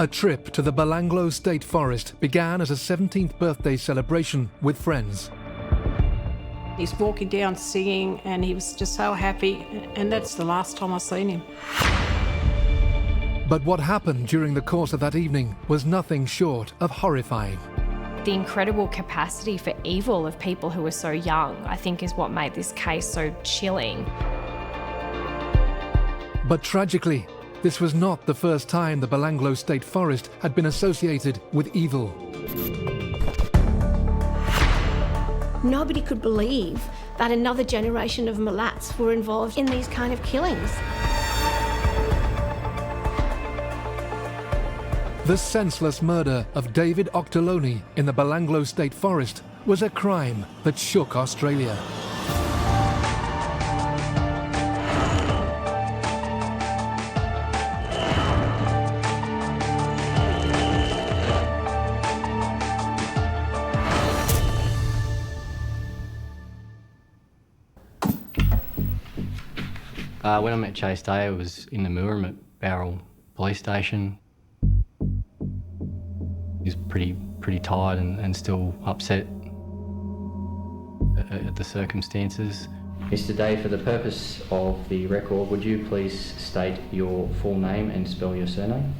A trip to the Belanglo State Forest began as a 17th birthday celebration with friends. He's walking down singing and he was just so happy, and that's the last time I've seen him. But what happened during the course of that evening was nothing short of horrifying. The incredible capacity for evil of people who were so young, I think, is what made this case so chilling. But tragically, this was not the first time the Belanglo State Forest had been associated with evil. Nobody could believe that another generation of Milats were involved in these kind of killings. The senseless murder of David Auchterlonie in the Belanglo State Forest was a crime that shook Australia. When I met Chase Day, I was in the Mooram at Barrel Police Station. He was pretty tired and still upset at the circumstances. Mr. Day, for the purpose of the record, would you please state your full name and spell your surname?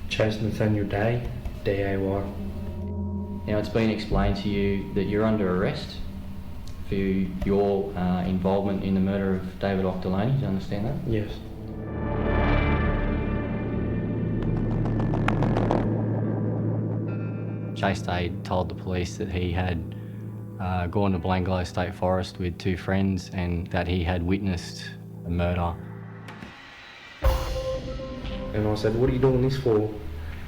Chase Nathaniel Day, D-A-Y. Now, it's been explained to you that you're under arrest for your involvement in the murder of David Auchterlonie. Do you understand that? Yes. Chase Day told the police that he had gone to Belanglo State Forest with two friends and that he had witnessed a murder. And I said, "What are you doing this for?"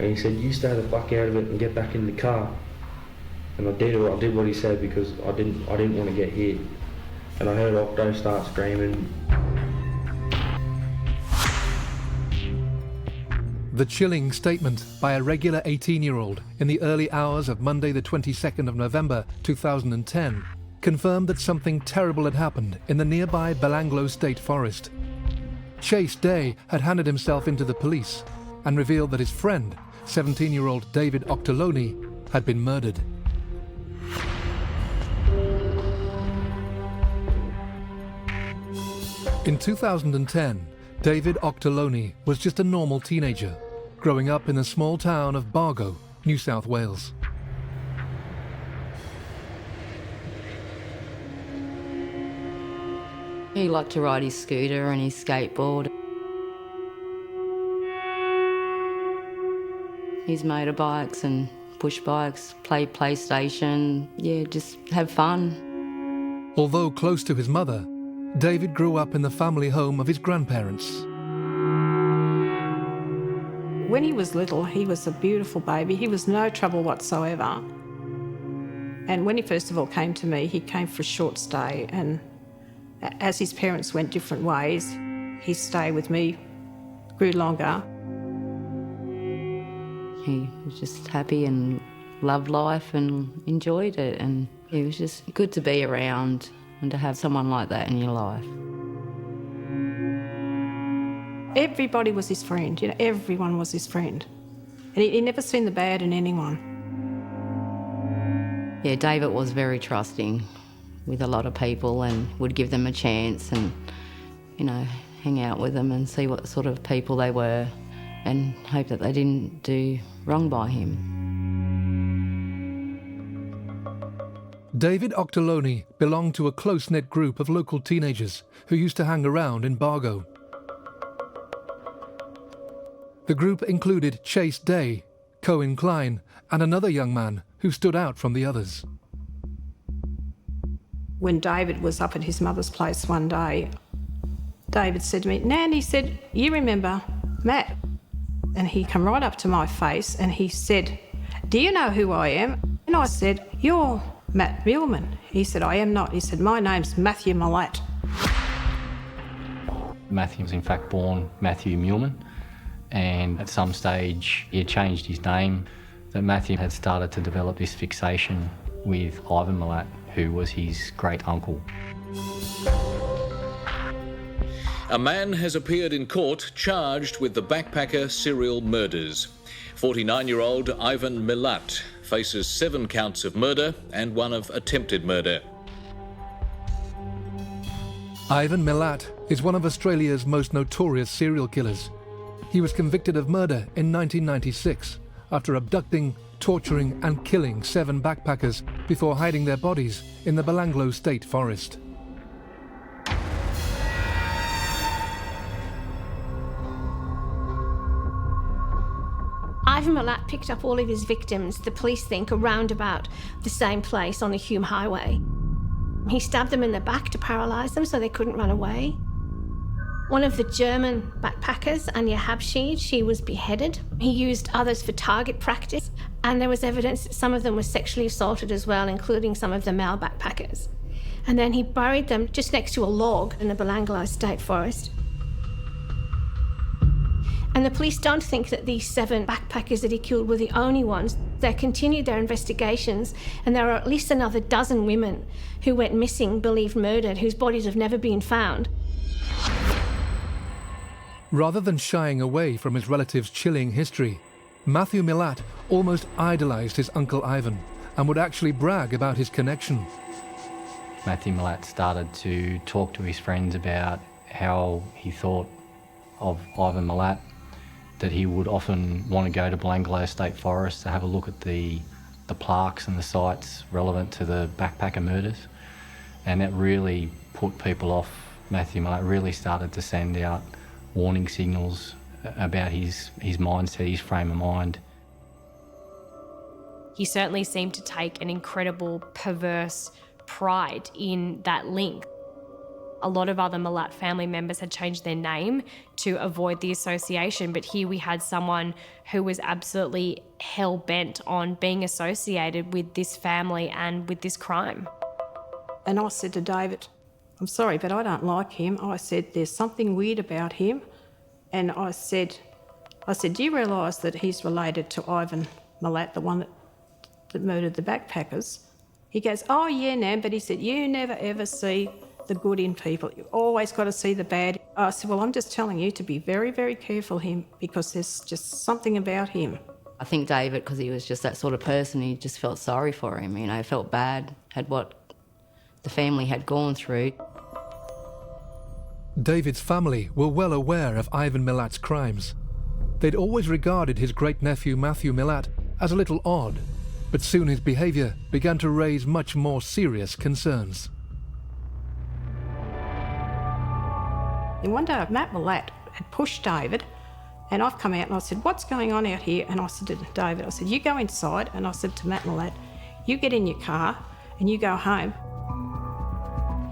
And he said, "You stay the fuck out of it and get back in the car." And I did what he said because I didn't want to get hit. And I heard Octo start screaming. The chilling statement by a regular 18-year-old in the early hours of Monday the 22nd of November 2010 confirmed that something terrible had happened in the nearby Belanglo State Forest. Chase Day had handed himself into the police and revealed that his friend, 17-year-old David Auchterlonie, had been murdered. In 2010, David Auchterlonie was just a normal teenager, growing up in the small town of Bargo, New South Wales. He liked to ride his scooter and his skateboard. His motorbikes and push bikes, play PlayStation, yeah, just have fun. Although close to his mother, David grew up in the family home of his grandparents. When he was little, he was a beautiful baby. He was no trouble whatsoever. And when he first of all came to me, he came for a short stay, and as his parents went different ways, his stay with me grew longer. He was just happy and loved life and enjoyed it, and it was just good to be around and to have someone like that in your life. Everybody was his friend, you know, everyone was his friend. And he never seen the bad in anyone. Yeah, David was very trusting with a lot of people and would give them a chance and, you know, hang out with them and see what sort of people they were and hope that they didn't do wrong by him. David Auchterlonie belonged to a close-knit group of local teenagers who used to hang around in Bargo. The group included Chase Day, Cohen Klein, and another young man who stood out from the others. When David was up at his mother's place one day, David said to me, "Nan," he said, "you remember Matt?" And he came right up to my face and he said, "Do you know who I am?" And I said, "You're Matt Muleman." He said, "I am not." He said, "My name's Matthew Milat." Matthew was in fact born Matthew Muleman, and at some stage he had changed his name. That Matthew had started to develop this fixation with Ivan Milat, who was his great uncle. A man has appeared in court charged with the backpacker serial murders. 49-year-old Ivan Milat faces 7 counts of murder and 1 of attempted murder. Ivan Milat is one of Australia's most notorious serial killers. He was convicted of murder in 1996 after abducting, torturing and killing 7 backpackers before hiding their bodies in the Belanglo State Forest. Ivan Milat picked up all of his victims, the police think, around about the same place on the Hume Highway. He stabbed them in the back to paralyse them so they couldn't run away. One of the German backpackers, Anja Habschied, she was beheaded. He used others for target practice, and there was evidence that some of them were sexually assaulted as well, including some of the male backpackers. And then he buried them just next to a log in the Belanglo State Forest. And the police don't think that these 7 backpackers that he killed were the only ones. They continued their investigations, and there are at least another dozen women who went missing, believed murdered, whose bodies have never been found. Rather than shying away from his relative's chilling history, Matthew Milat almost idolised his uncle Ivan and would actually brag about his connection. Matthew Milat started to talk to his friends about how he thought of Ivan Milat, that he would often want to go to Belanglo State Forest to have a look at the plaques and the sites relevant to the backpacker murders. And that really put people off Matthew Milat, really started to send out warning signals about his mindset, his frame of mind. He certainly seemed to take an incredible perverse pride in that link. A lot of other Milat family members had changed their name to avoid the association, but here we had someone who was absolutely hell-bent on being associated with this family and with this crime. And I said to David, I'm sorry, but I don't like him. I said, there's something weird about him. And I said, do you realise that he's related to Ivan Milat, the one that murdered the backpackers? He goes, oh yeah, Nan, but he said, you never ever see the good in people. You always got to see the bad. I said, well, I'm just telling you to be very, very careful him, because there's just something about him. I think David, because he was just that sort of person, he just felt sorry for him, you know, felt bad, had what the family had gone through. David's family were well aware of Ivan Milat's crimes. They'd always regarded his great-nephew Matthew Milat as a little odd, but soon his behaviour began to raise much more serious concerns. And one day, Matt Milat had pushed David, and I've come out and I said, what's going on out here? And I said to David, I said, you go inside. And I said to Matt Milat, you get in your car and you go home.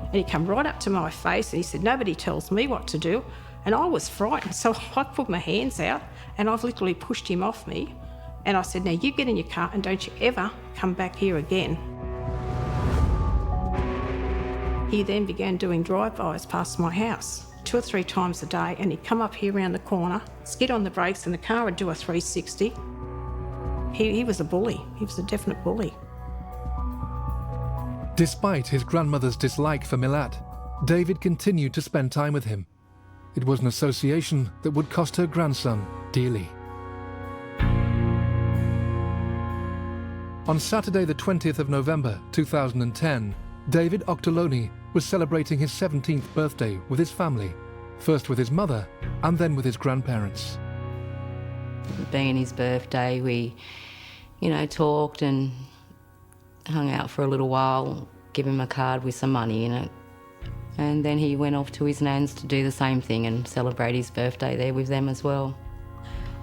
And he came right up to my face and he said, nobody tells me what to do. And I was frightened, so I put my hands out and I've literally pushed him off me. And I said, now you get in your car and don't you ever come back here again. He then began doing drive-bys past my house 2 or 3 times a day, and he'd come up here around the corner, skid on the brakes, and the car would do a 360. He was a bully. He was a definite bully. Despite his grandmother's dislike for Milat, David continued to spend time with him. It was an association that would cost her grandson dearly. On Saturday the 20th of November 2010, David Auchterlonie was celebrating his 17th birthday with his family, first with his mother and then with his grandparents. Being his birthday, we, talked and hung out for a little while, give him a card with some money in it. And then he went off to his nan's to do the same thing and celebrate his birthday there with them as well.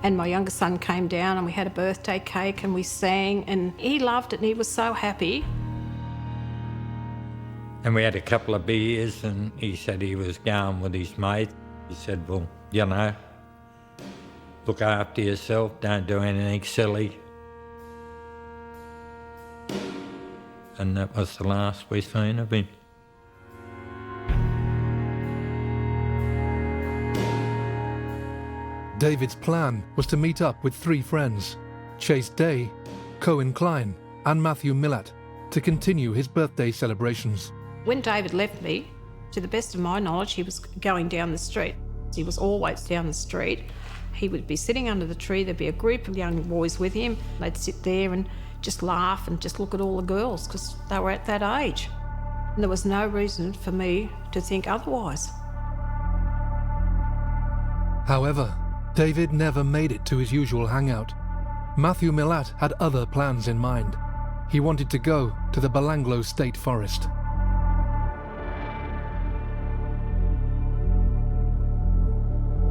And my younger son came down and we had a birthday cake and we sang, and he loved it and he was so happy. And we had a couple of beers and he said he was going with his mate. He said, well, look after yourself, don't do anything silly. And that was the last we seen of him. David's plan was to meet up with 3 friends, Chase Day, Cohen Klein and Matthew Milat, to continue his birthday celebrations. When David left me, to the best of my knowledge, he was going down the street. He was always down the street. He would be sitting under the tree, there'd be a group of young boys with him. They'd sit there and just laugh and just look at all the girls because they were at that age. And there was no reason for me to think otherwise. However, David never made it to his usual hangout. Matthew Milat had other plans in mind. He wanted to go to the Belanglo State Forest.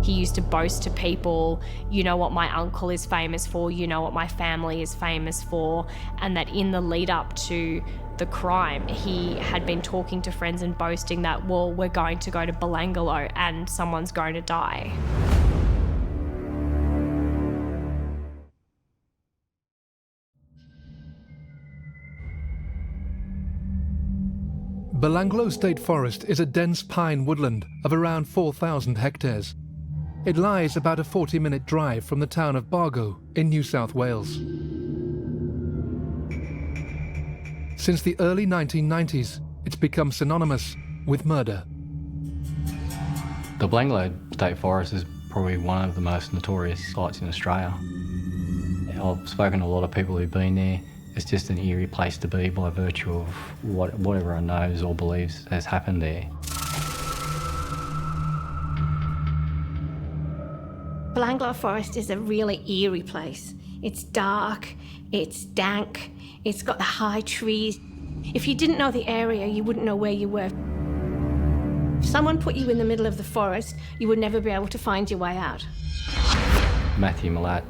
He used to boast to people, you know what my uncle is famous for, you know what my family is famous for, and that in the lead up to the crime, he had been talking to friends and boasting that, well, we're going to go to Belanglo and someone's going to die. Belanglo State Forest is a dense pine woodland of around 4,000 hectares. It lies about a 40-minute drive from the town of Bargo in New South Wales. Since the early 1990s, it's become synonymous with murder. The Belanglo State Forest is probably one of the most notorious sites in Australia. I've spoken to a lot of people who've been there. It's just an eerie place to be by virtue of what everyone knows or believes has happened there. Belanglo Forest is a really eerie place. It's dark, it's dank, it's got the high trees. If you didn't know the area, you wouldn't know where you were. If someone put you in the middle of the forest, you would never be able to find your way out. Matthew Milat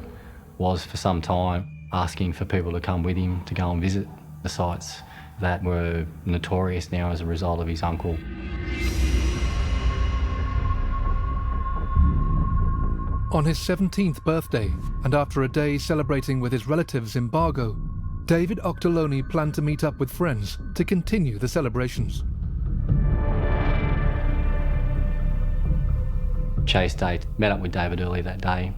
was for some time asking for people to come with him to go and visit the sites that were notorious now as a result of his uncle. On his 17th birthday, and after a day celebrating with his relatives in Bargo, David Auchterlonie planned to meet up with friends to continue the celebrations. Chase Day met up with David early that day.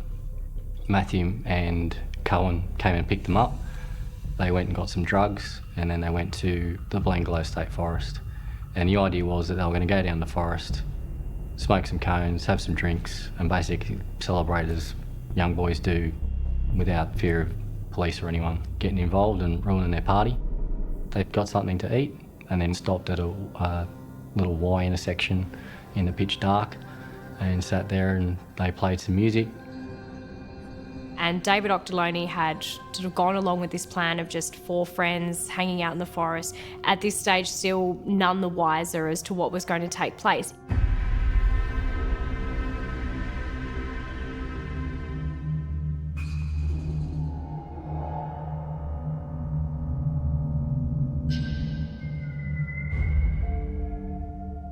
Matthew and Cohen came and picked them up. They went and got some drugs, and then they went to the Belanglo State Forest. And the idea was that they were going to go down the forest, smoke some cones, have some drinks, and basically celebrate as young boys do without fear of police or anyone getting involved and ruining their party. They got something to eat and then stopped at a little Y intersection in the pitch dark and sat there and they played some music. And David Auchterlonie had sort of gone along with this plan of just 4 friends hanging out in the forest. At this stage, still none the wiser as to what was going to take place.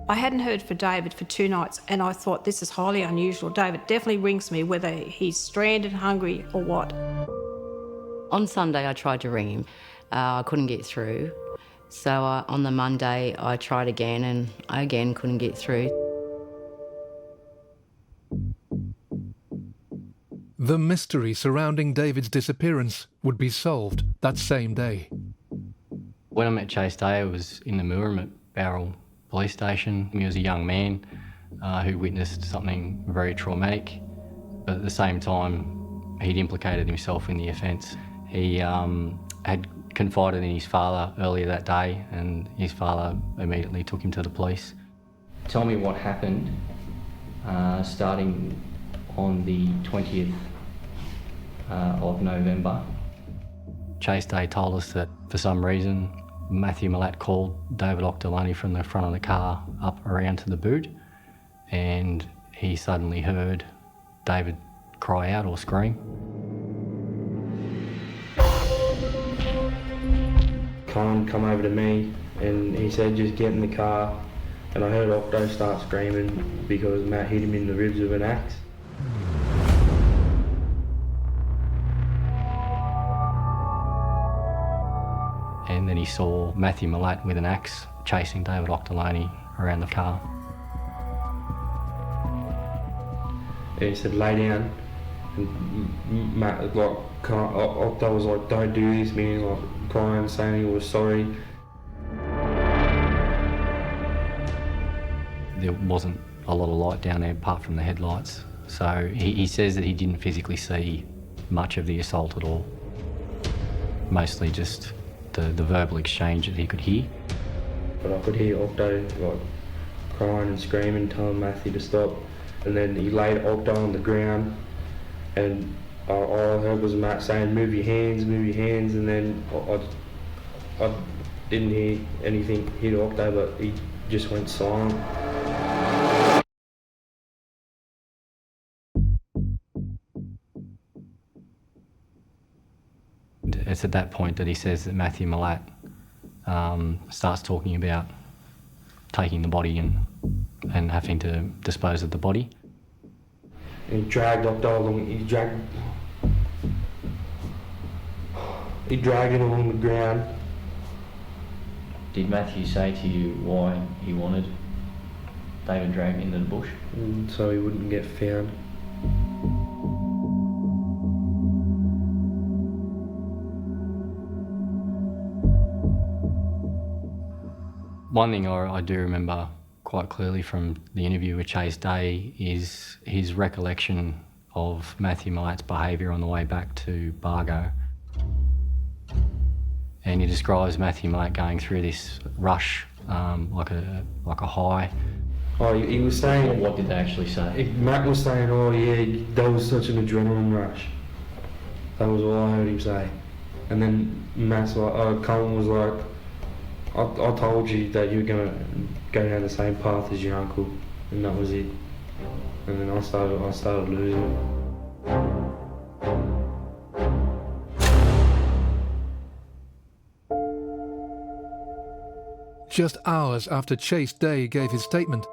I hadn't heard from David for 2 nights, and I thought, this is highly unusual. David definitely rings me, whether he's stranded, hungry or what. On Sunday I tried to ring him. I couldn't get through. So on the Monday I tried again and I again couldn't get through. The mystery surrounding David's disappearance would be solved that same day. When I met Chase Day, I was in the Mooram at Barrel Police Station. He was a young man who witnessed something very traumatic, but at the same time he'd implicated himself in the offence. He had confided in his father earlier that day and his father immediately took him to the police. Tell me what happened starting on the 20th of November. Chase Day told us that for some reason Matthew Milat called David Auchterlonie from the front of the car up around to the boot, and he suddenly heard David cry out or scream. Cohen come over to me and he said, just get in the car, and I heard Auchto start screaming because Matt hit him in the ribs with an axe. And then he saw Matthew Milat with an axe chasing David Auchterlonie around the car. And he said, lay down. And Matt, Auchto was like, don't do this, man. Like crying, saying he was sorry. There wasn't a lot of light down there apart from the headlights. So he says that he didn't physically see much of the assault at all. Mostly just the verbal exchange that he could hear. But I could hear Auchto like crying and screaming, telling Matthew to stop. And then he laid Auchto on the ground, and all I heard was Matt saying, move your hands, and then I didn't hear anything hit Auchto, but he just went silent. It's at that point that he says that Matthew Milat starts talking about taking the body and having to dispose of the body. He dragged Auchto along. He dragged him along the ground. Did Matthew say to you why he wanted David dragged into the bush? So he wouldn't get found. One thing I do remember quite clearly from the interview with Chase Day is his recollection of Matthew Milat's behaviour on the way back to Bargo. And he describes Matthew Milat going through this rush, like a high. Oh, he was saying... What did they actually say? Matt was saying, oh yeah, that was such an adrenaline rush. That was all I heard him say. And then Cohen was like, I told you that you were going to go down the same path as your uncle, and that was it. And then I started losing it. Just hours after Chase Day gave his statement,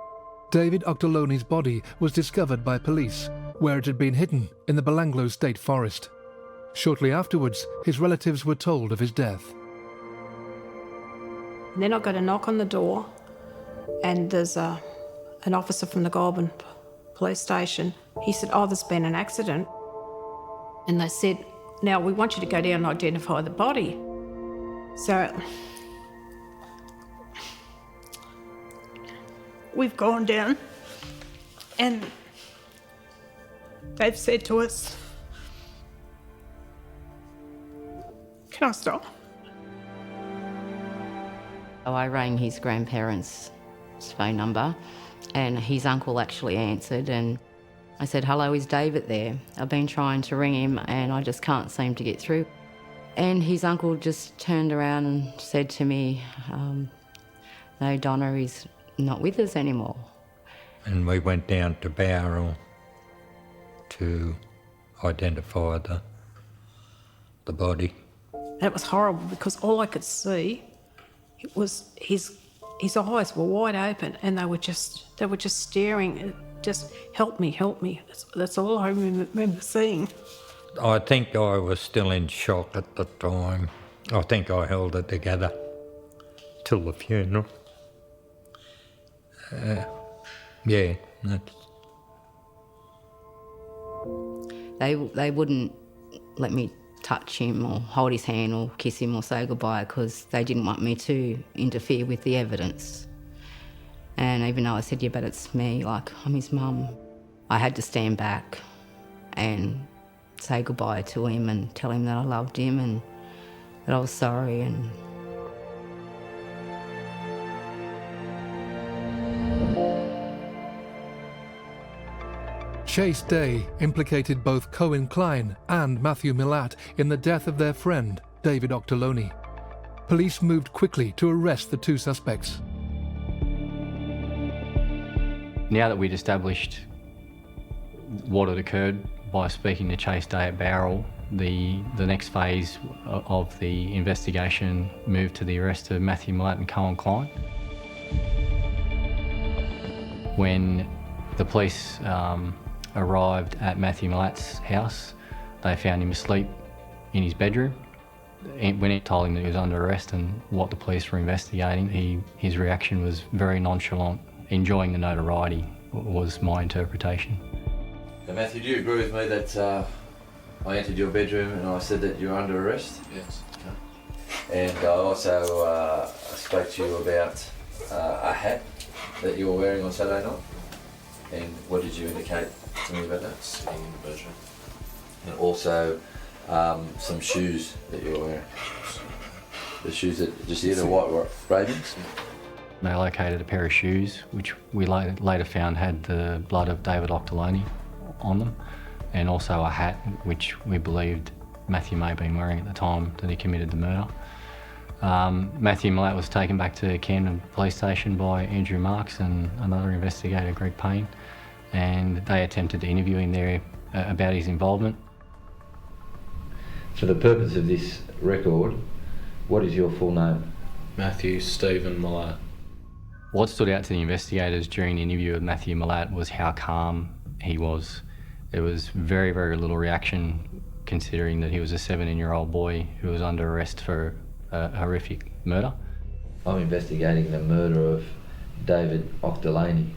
David Auchterlonie's body was discovered by police, where it had been hidden in the Belanglo State Forest. Shortly afterwards, his relatives were told of his death. And then I got a knock on the door, and there's an officer from the Goulburn police station. He said, oh, there's been an accident. And they said, now we want you to go down and identify the body. So we've gone down, and they've said to us, can I stop? I rang his grandparents' phone number, and his uncle actually answered, and I said, hello, is David there? I've been trying to ring him and I just can't seem to get through. And his uncle just turned around and said to me, no, Donna is not with us anymore. And we went down to Bowral to identify the body. That was horrible because all I could see, it was his eyes were wide open, and they were just staring. Just help me. That's all I remember seeing. I think I was still in shock at the time. I think I held it together till the funeral. Yeah, that's... They wouldn't let me touch him or hold his hand or kiss him or say goodbye because they didn't want me to interfere with the evidence. And even though I said, yeah, but it's me, like, I'm his mum, I had to stand back and say goodbye to him and tell him that I loved him and that I was sorry. And Chase Day implicated both Cohen Klein and Matthew Milat in the death of their friend, David Auchterlonie. Police moved quickly to arrest the two suspects. Now that we'd established what had occurred by speaking to Chase Day at Bowral, the next phase of the investigation moved to the arrest of Matthew Milat and Cohen Klein. When the police arrived at Matthew Milat's house, they found him asleep in his bedroom. When he told him that he was under arrest and what the police were investigating, his reaction was very nonchalant. Enjoying the notoriety was my interpretation. Now, Matthew, do you agree with me that I entered your bedroom and I said that you're under arrest? Yes. Okay. And I also spoke to you about a hat that you were wearing on Saturday night. And what did you indicate Tell me about that, sitting in the bedroom. And also some shoes that you were wearing. The shoes that just either white Ravens. They located a pair of shoes, which we later found had the blood of David Auchterlonie on them, and also a hat, which we believed Matthew may have been wearing at the time that he committed the murder. Matthew Milat was taken back to Camden Police Station by Andrew Marks and another investigator, Greg Payne, and they attempted to interview him there about his involvement. For the purpose of this record, what is your full name? Matthew Stephen Milat. What stood out to the investigators during the interview with Matthew Milat was how calm he was. There was very, very little reaction, considering that he was a 17-year-old boy who was under arrest for a horrific murder. I'm investigating the murder of David Auchterlonie,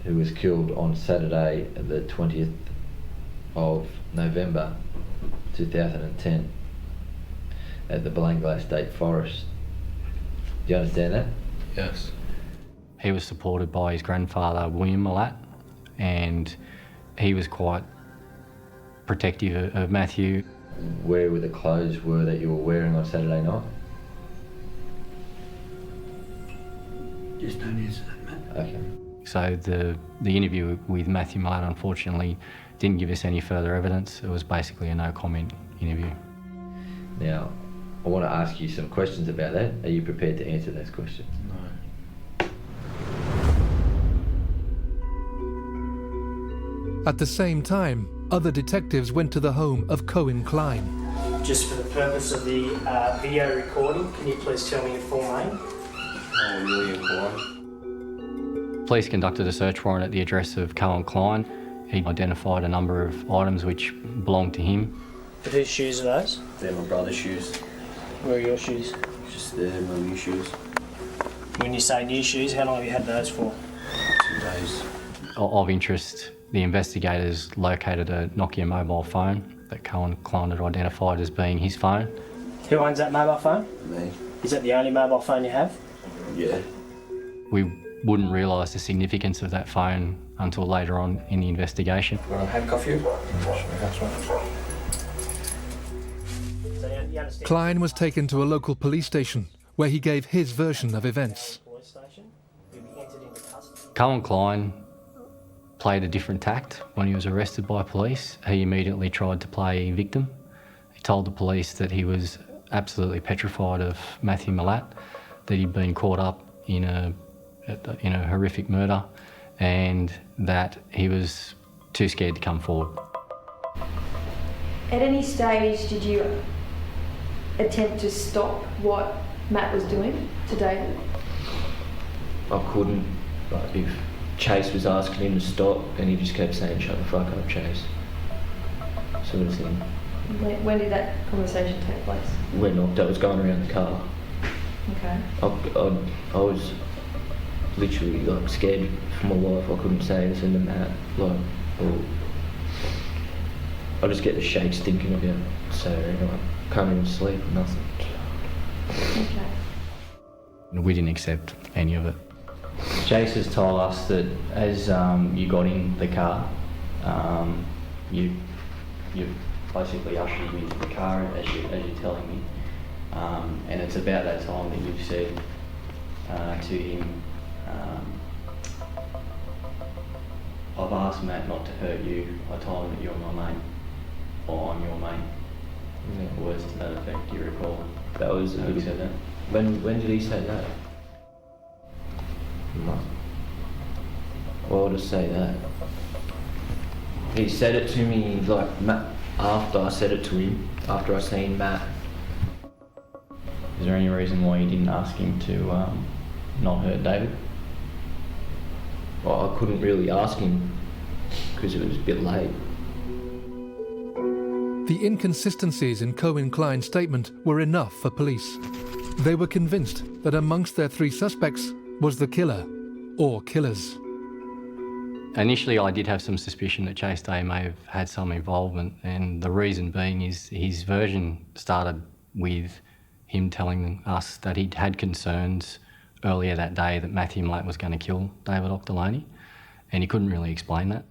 who was killed on Saturday, the 20th of November 2010 at the Belanglo State Forest. Do you understand that? Yes. He was supported by his grandfather, William Milat, and he was quite protective of Matthew. Where were the clothes that you were wearing on Saturday night? Just don't answer that, Matt. Okay. So the interview with Matthew Milat, unfortunately, didn't give us any further evidence. It was basically a no-comment interview. Now, I want to ask you some questions about that. Are you prepared to answer those questions? No. At the same time, other detectives went to the home of Cohen Klein. Just for the purpose of the video recording, can you please tell me your full name? William Cohen. Police conducted a search warrant at the address of Cohen Klein. He identified a number of items which belonged to him. But whose shoes are those? They're my brother's shoes. Where are your shoes? Just they're my new shoes. When you say new shoes, how long have you had those for? 2 days. Of interest, the investigators located a Nokia mobile phone that Cohen Klein had identified as being his phone. Who owns that mobile phone? Me. Is that the only mobile phone you have? Yeah. We wouldn't realise the significance of that phone until later on in the investigation. Want to handcuff you? You understand? Klein was taken to a local police station where he gave his version of events. Police station. You'll be entered into custody. Cohen Klein played a different tact when he was arrested by police. He immediately tried to play victim. He told the police that he was absolutely petrified of Matthew Milat, that he'd been caught up in a horrific murder, and that he was too scared to come forward. At any stage did you attempt to stop what Matt was doing to David? I couldn't, but if Chase was asking him to stop and he just kept saying, "Shut the fuck up, Chase," sort of thing. When did that conversation take place? When I was going around the car. Okay. I was literally like scared for my life. I couldn't say anything to Matt, like, or I just get the shakes thinking about Saturday night. Can't even sleep or nothing. Okay. We didn't accept any of it. Jace has told us that as you got in the car, you basically ushered him into the car as you're telling me, and it's about that time that you've said to him, "I've asked Matt not to hurt you. I told him that you're my mate, or I'm your mate." Yeah. Words to that effect. Do you recall? That was how he said that. When did he say that? No. Why would I say that? He said it to me like after I said it to him, after I seen Matt. Is there any reason why you didn't ask him to not hurt David? Well, I couldn't really ask him because it was a bit late. The inconsistencies in Cohen Klein's statement were enough for police. They were convinced that amongst their three suspects was the killer or killers. Initially, I did have some suspicion that Chase Day may have had some involvement, and the reason being is his version started with him telling us that he'd had concerns earlier that day that Matthew Milat was going to kill David Auchterlonie, and he couldn't really explain that.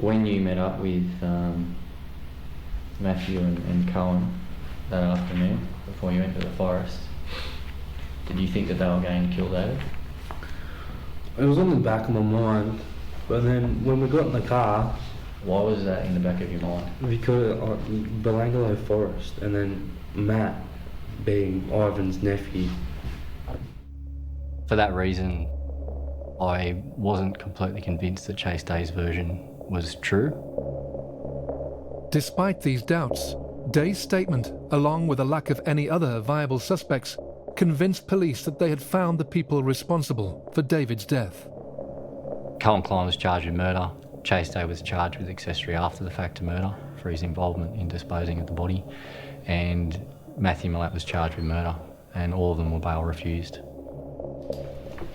When you met up with Matthew and Cohen that afternoon before you went to the forest, did you think that they were going to kill David? It was on the back of my mind, but then when we got in the car... Why was that in the back of your mind? Because Belanglo Forest, and then Matt being Ivan's nephew. For that reason, I wasn't completely convinced that Chase Day's version was true. Despite these doubts, Day's statement, along with a lack of any other viable suspects, convinced police that they had found the people responsible for David's death. Cohen Klein was charged with murder. Chase Day was charged with accessory after the fact to murder for his involvement in disposing of the body. And Matthew Milat was charged with murder, and all of them were bail refused.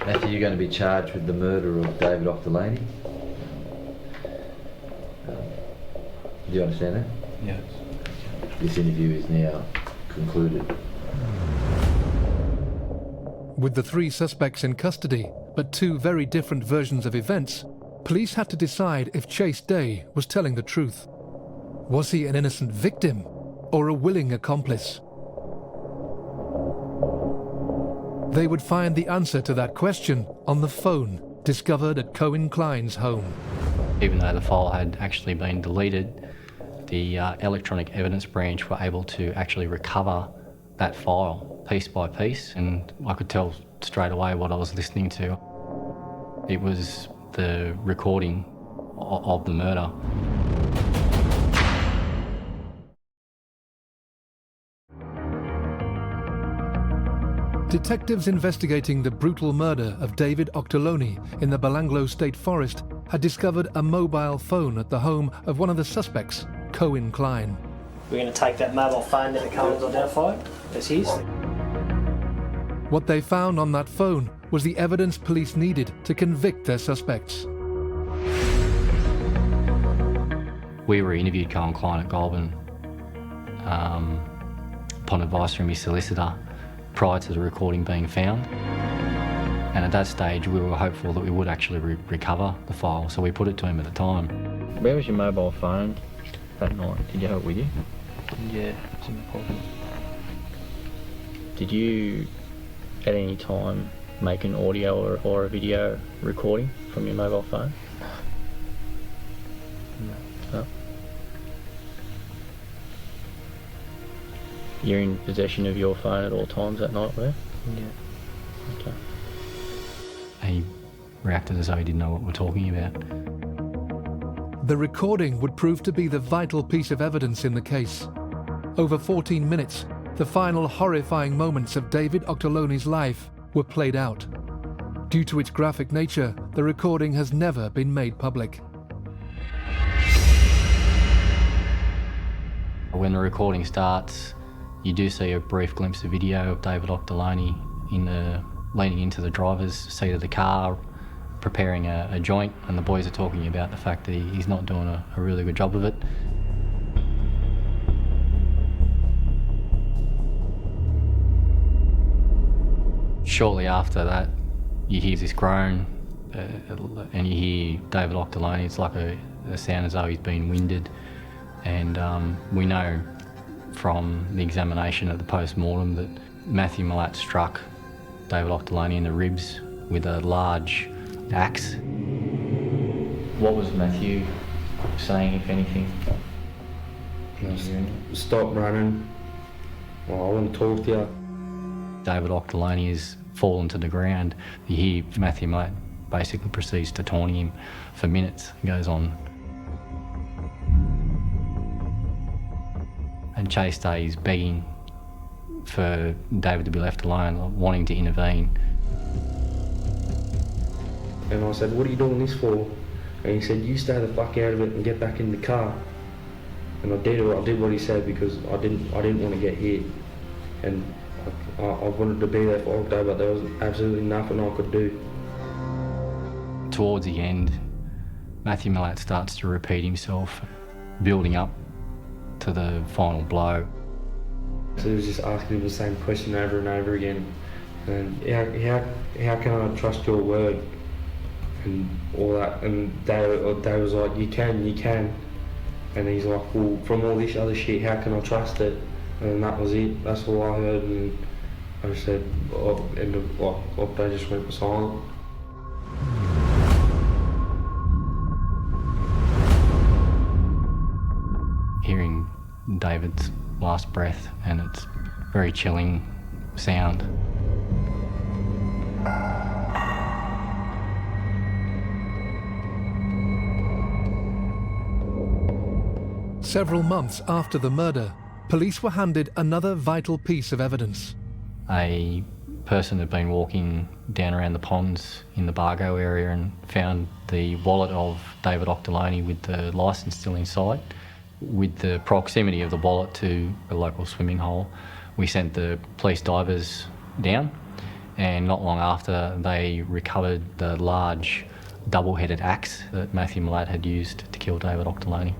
Matthew, you're going to be charged with the murder of David Auchterlonie. Do you understand that? Yes. This interview is now concluded. With the 3 suspects in custody, but 2 very different versions of events, police had to decide if Chase Day was telling the truth. Was he an innocent victim or a willing accomplice? They would find the answer to that question on the phone discovered at Cohen Klein's home. Even though the file had actually been deleted, the electronic evidence branch were able to actually recover that file piece by piece, and I could tell straight away what I was listening to. It was the recording of the murder. Detectives investigating the brutal murder of David Auchterlonie in the Belanglo State Forest had discovered a mobile phone at the home of one of the suspects, Cohen Klein. We're going to take that mobile phone that the Cohen's identified as his. What they found on that phone was the evidence police needed to convict their suspects. We interviewed Cohen Klein at Goulburn upon advice from his solicitor prior to the recording being found. And at that stage, we were hopeful that we would actually recover the file, so we put it to him at the time. Where was your mobile phone that night? Did you have it with you? Yeah, it's in the pocket. Did you, at any time, make an audio or a video recording from your mobile phone? No. You're in possession of your phone at all times that night, were you? Yeah. Okay. He reacted as though he didn't know what we're talking about. The recording would prove to be the vital piece of evidence in the case. Over 14 minutes, the final horrifying moments of David Auchterlonie's life were played out. Due to its graphic nature, the recording has never been made public. When the recording starts, you do see a brief glimpse of video of David Auchterlonie leaning into the driver's seat of the car, preparing a joint, and the boys are talking about the fact that he's not doing a really good job of it. Shortly after that, you hear this groan, and you hear David Auchterlonie. It's like a sound as though he's been winded, and we know from the examination at the post-mortem that Matthew Milat struck David Auchterlonie in the ribs with a large axe. What was Matthew saying, if anything? Stop running. Well, I want to talk to you. David Auchterlonie has fallen to the ground. You hear Matthew Milat basically proceeds to taunt him for minutes. It goes on. And Chase Day is begging for David to be left alone, wanting to intervene. And I said, what are you doing this for? And he said, you stay the fuck out of it and get back in the car. And I did what he said because I didn't want to get hit. And I wanted to be there for Day, but there was absolutely nothing I could do. Towards the end, Matthew Milat starts to repeat himself, building up to the final blow. So he was just asking him the same question over and over again. And how can I trust your word? and all that, and they was like, you can, and he's like, well, from all this other shit, how can I trust it? And that was it. That's all I heard, and I just said, they just went silent. Hearing David's last breath, and it's very chilling sound. Several months after the murder, police were handed another vital piece of evidence. A person had been walking down around the ponds in the Bargo area and found the wallet of David Auchterlonie with the licence still inside. With the proximity of the wallet to a local swimming hole, we sent the police divers down, and not long after they recovered the large double-headed axe that Matthew Milat had used to kill David Auchterlonie.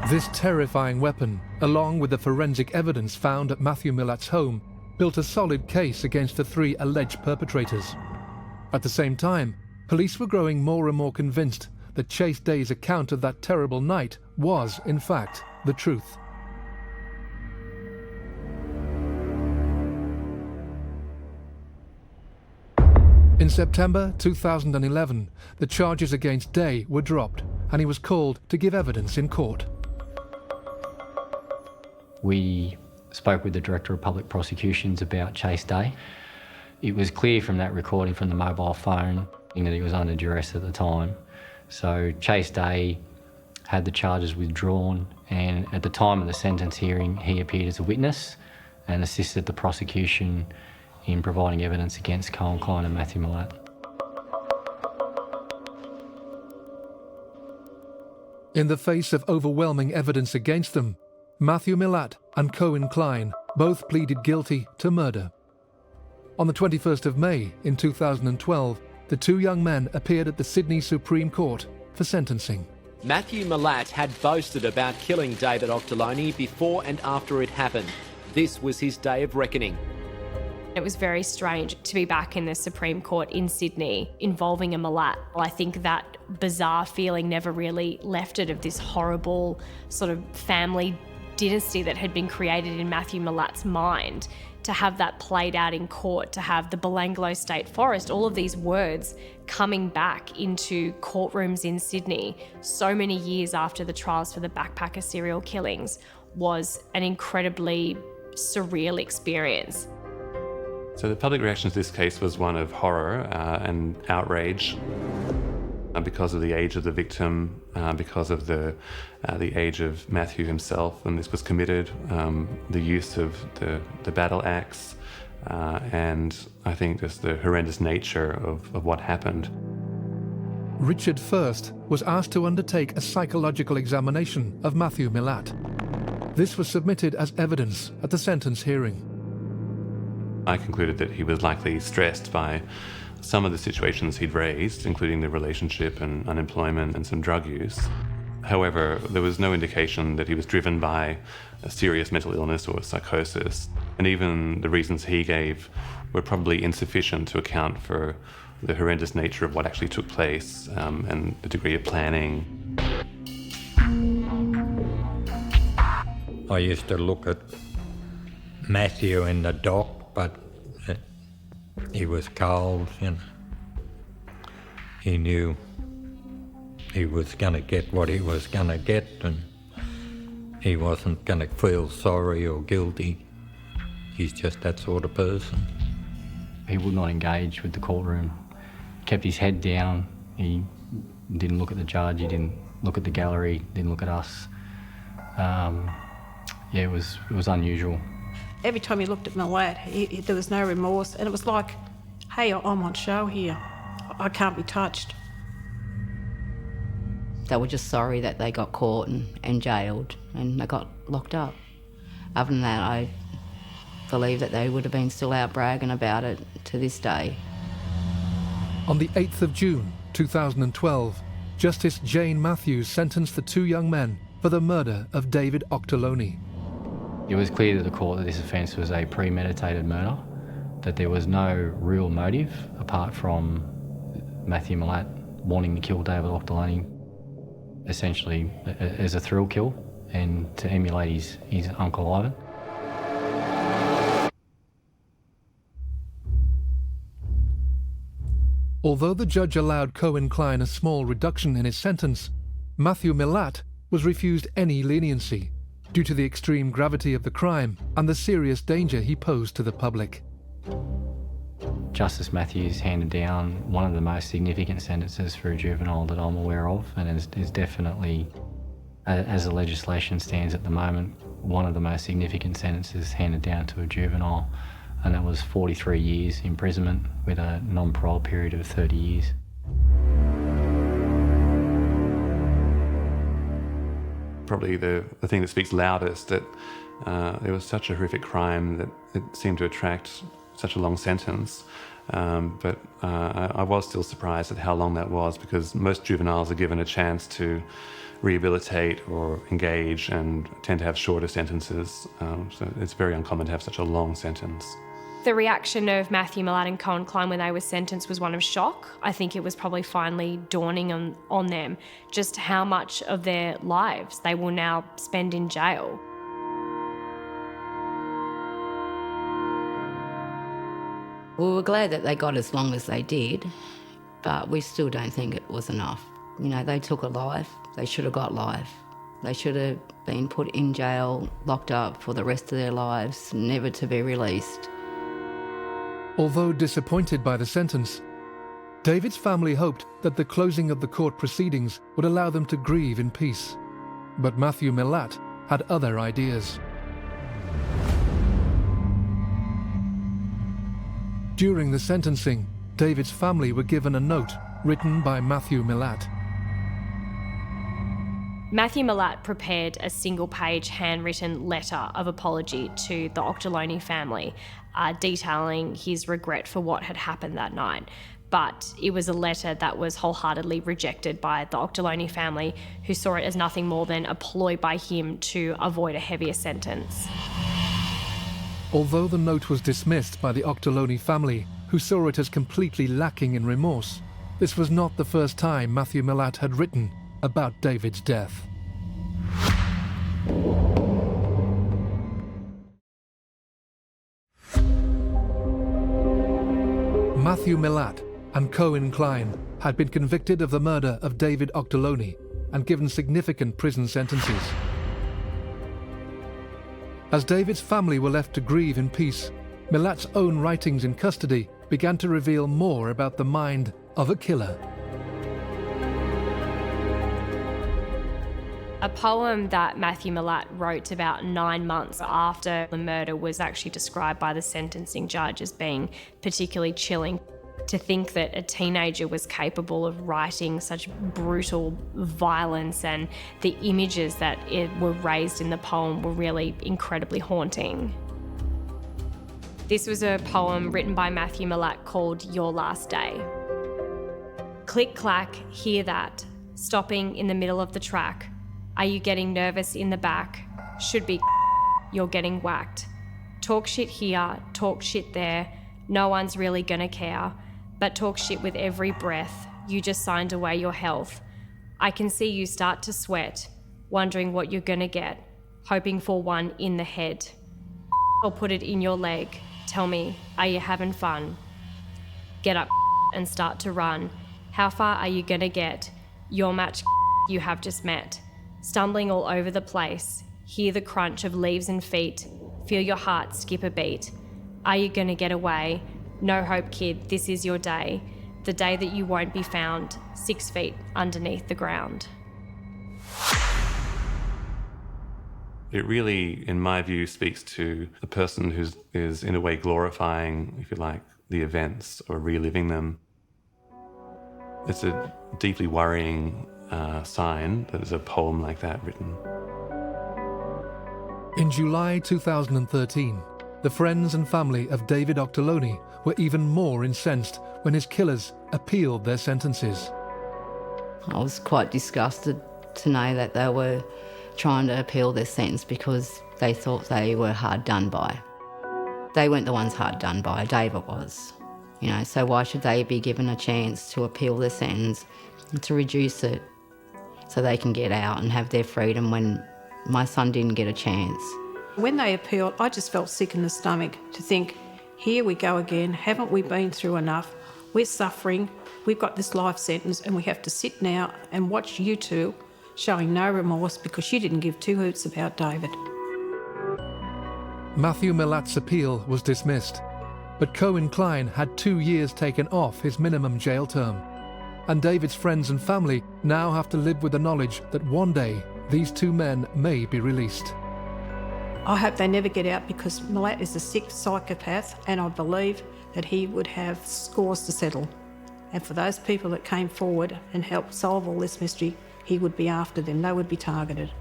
This terrifying weapon, along with the forensic evidence found at Matthew Milat's home, built a solid case against the three alleged perpetrators. At the same time, police were growing more and more convinced that Chase Day's account of that terrible night was, in fact, the truth. In September 2011, the charges against Day were dropped, and he was called to give evidence in court. We spoke with the Director of Public Prosecutions about Chase Day. It was clear from that recording from the mobile phone that he was under duress at the time. So Chase Day had the charges withdrawn, and at the time of the sentence hearing, he appeared as a witness and assisted the prosecution in providing evidence against Cohen, Klein and Matthew Milat. In the face of overwhelming evidence against them, Matthew Milat and Cohen Klein both pleaded guilty to murder. On the 21st of May in 2012, the two young men appeared at the Sydney Supreme Court for sentencing. Matthew Milat had boasted about killing David Auchterlonie before and after it happened. This was his day of reckoning. It was very strange to be back in the Supreme Court in Sydney involving a Milat. I think that bizarre feeling never really left it, of this horrible sort of family dynasty that had been created in Matthew Milat's mind. To have that played out in court, to have the Belanglo State Forest, all of these words coming back into courtrooms in Sydney so many years after the trials for the backpacker serial killings, was an incredibly surreal experience. So the public reaction to this case was one of horror and outrage because of the age of the victim, because of the age of Matthew himself when this was committed, the use of the battle axe, and I think just the horrendous nature of what happened. Richard First was asked to undertake a psychological examination of Matthew Milat. This was submitted as evidence at the sentence hearing. I concluded that he was likely stressed by some of the situations he'd raised, including the relationship and unemployment and some drug use. However, there was no indication that he was driven by a serious mental illness or psychosis, and even the reasons he gave were probably insufficient to account for the horrendous nature of what actually took place and the degree of planning. I used to look at Matthew in the dock, but he was cold, you know. He knew he was going to get what he was going to get, and he wasn't going to feel sorry or guilty. He's just that sort of person. He would not engage with the courtroom. Kept his head down. He didn't look at the judge, he didn't look at the gallery, didn't look at us. It was unusual. Every time he looked at Milat, there was no remorse, and it was like, hey, I'm on show here. I can't be touched. They were just sorry that they got caught and jailed and they got locked up. Other than that, I believe that they would have been still out bragging about it to this day. On the 8th of June 2012, Justice Jane Matthews sentenced the two young men for the murder of David Auchterlonie. It was clear to the court that this offence was a premeditated murder, that there was no real motive apart from Matthew Milat wanting to kill David Auchterlonie essentially as a thrill kill and to emulate his Uncle Ivan. Although the judge allowed Cohen Klein a small reduction in his sentence, Matthew Milat was refused any leniency due to the extreme gravity of the crime and the serious danger he posed to the public. Justice Matthews handed down one of the most significant sentences for a juvenile that I'm aware of, and is definitely, as the legislation stands at the moment, one of the most significant sentences handed down to a juvenile, and that was 43 years imprisonment with a non-parole period of 30 years. Probably the thing that speaks loudest, that it was such a horrific crime that it seemed to attract such a long sentence. But I was still surprised at how long that was, because most juveniles are given a chance to rehabilitate or engage and tend to have shorter sentences. So it's very uncommon to have such a long sentence. The reaction of Matthew Milat and Cohen Klein when they were sentenced was one of shock. I think it was probably finally dawning on them just how much of their lives they will now spend in jail. We were glad that they got as long as they did, but we still don't think it was enough. You know, they took a life. They should have got life. They should have been put in jail, locked up for the rest of their lives, never to be released. Although disappointed by the sentence, David's family hoped that the closing of the court proceedings would allow them to grieve in peace. But Matthew Milat had other ideas. During the sentencing, David's family were given a note written by Matthew Milat. Matthew Milat prepared a single-page handwritten letter of apology to the Auchterlonie family, detailing his regret for what had happened that night. But it was a letter that was wholeheartedly rejected by the Auchterlonie family, who saw it as nothing more than a ploy by him to avoid a heavier sentence. Although the note was dismissed by the Auchterlonie family, who saw it as completely lacking in remorse, this was not the first time Matthew Milat had written about David's death. Matthew Milat and Cohen Klein had been convicted of the murder of David Auchterlonie and given significant prison sentences. As David's family were left to grieve in peace, Milat's own writings in custody began to reveal more about the mind of a killer. A poem that Matthew Milat wrote about 9 months after the murder was actually described by the sentencing judge as being particularly chilling. To think that a teenager was capable of writing such brutal violence, and the images that were raised in the poem were really incredibly haunting. This was a poem written by Matthew Milat called Your Last Day. Click clack, hear that, stopping in the middle of the track. Are you getting nervous in the back? Should be you're getting whacked. Talk shit here, talk shit there. No one's really gonna care. But talk shit with every breath. You just signed away your health. I can see you start to sweat, wondering what you're gonna get, hoping for one in the head. Or put it in your leg. Tell me, are you having fun? Get up and start to run. How far are you gonna get? Your match you have just met. Stumbling all over the place. Hear the crunch of leaves and feet. Feel your heart skip a beat. Are you gonna get away? No hope, kid, this is your day. The day that you won't be found 6 feet underneath the ground. It really, in my view, speaks to the person who is in a way glorifying, if you like, the events or reliving them. It's a deeply worrying sign that there's a poem like that written. In July 2013, the friends and family of David Auchterlonie were even more incensed when his killers appealed their sentences. I was quite disgusted to know that they were trying to appeal their sentence because they thought they were hard done by. They weren't the ones hard done by, David was. You know, so why should they be given a chance to appeal their sentence and to reduce it so they can get out and have their freedom when my son didn't get a chance? When they appealed, I just felt sick in the stomach to think, here we go again, haven't we been through enough? We're suffering, we've got this life sentence and we have to sit now and watch you two showing no remorse because you didn't give two hoots about David. Matthew Milat's appeal was dismissed, but Cohen Klein had 2 years taken off his minimum jail term. And David's friends and family now have to live with the knowledge that one day these two men may be released. I hope they never get out because Milat is a sick psychopath and I believe that he would have scores to settle. And for those people that came forward and helped solve all this mystery, he would be after them, they would be targeted.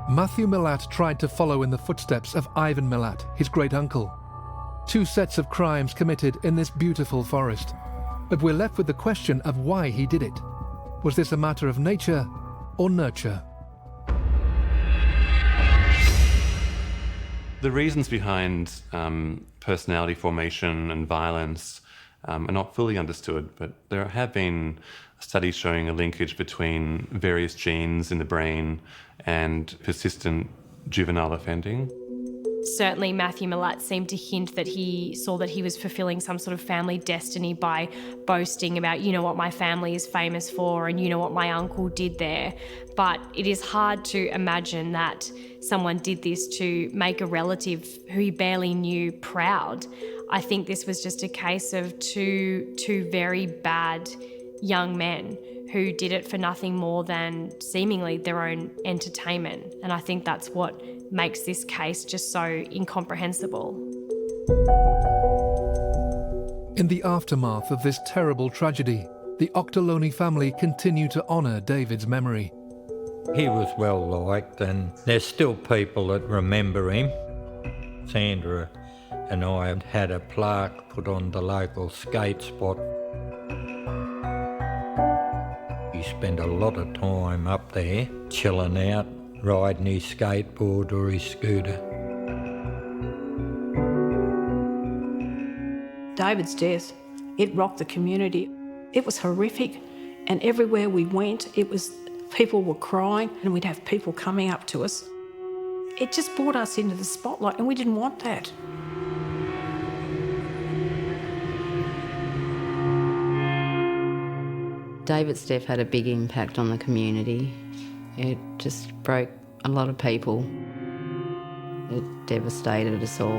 Matthew Milat tried to follow in the footsteps of Ivan Milat, his great-uncle. 2 sets of crimes committed in this beautiful forest. But we're left with the question of why he did it. Was this a matter of nature or nurture? The reasons behind personality formation and violence are not fully understood, but there have been studies showing a linkage between various genes in the brain and persistent juvenile offending. Certainly Matthew Milat seemed to hint that he saw that he was fulfilling some sort of family destiny by boasting about, you know what my family is famous for and you know what my uncle did there. But it is hard to imagine that someone did this to make a relative who he barely knew proud. I think this was just a case of two very bad young men who did it for nothing more than seemingly their own entertainment. And I think that's what makes this case just so incomprehensible. In the aftermath of this terrible tragedy, the Auchterlonie family continue to honour David's memory. He was well liked and there's still people that remember him. Sandra and I had a plaque put on the local skate spot. He spent a lot of time up there, chilling out, riding his skateboard or his scooter. David's death, it rocked the community. It was horrific, and everywhere we went, people were crying and we'd have people coming up to us. It just brought us into the spotlight and we didn't want that. David's death had a big impact on the community. It just broke a lot of people. It devastated us all.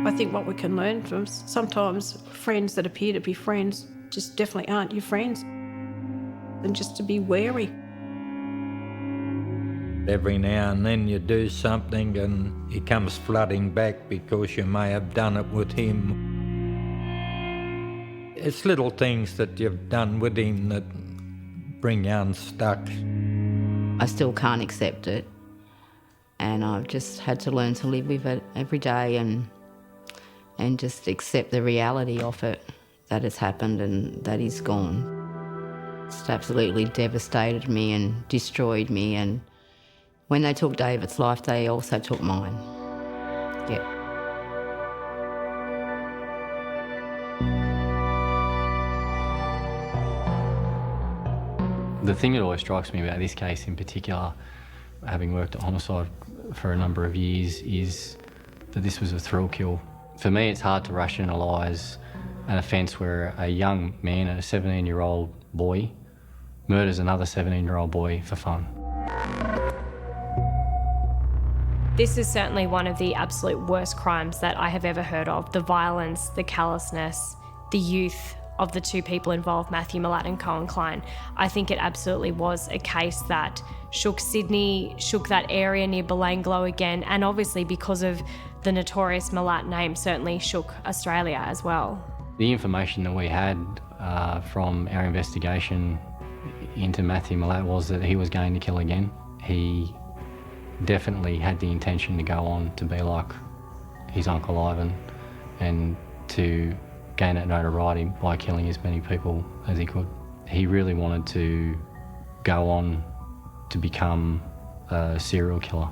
I think what we can learn from sometimes friends that appear to be friends just definitely aren't your friends, and just to be wary. Every now and then you do something and he comes flooding back because you may have done it with him. It's little things that you've done with him that bring you unstuck. I still can't accept it, and I've just had to learn to live with it every day and just accept the reality of it, that it's happened and that he's gone. It's absolutely devastated me and destroyed me, and when they took David's life, they also took mine. Yeah. The thing that always strikes me about this case in particular, having worked at homicide for a number of years, is that this was a thrill kill. For me, it's hard to rationalise an offence where a young man, a 17-year-old boy, murders another 17-year-old boy for fun. This is certainly one of the absolute worst crimes that I have ever heard of. The violence, the callousness, the youth of the two people involved, Matthew Milat and Cohen Klein. I think it absolutely was a case that shook Sydney, shook that area near Belanglo again, and obviously because of the notorious Milat name, certainly shook Australia as well. The information that we had from our investigation into Matthew Milat was that he was going to kill again. He definitely had the intention to go on to be like his Uncle Ivan and to gain that notoriety by killing as many people as he could. He really wanted to go on to become a serial killer.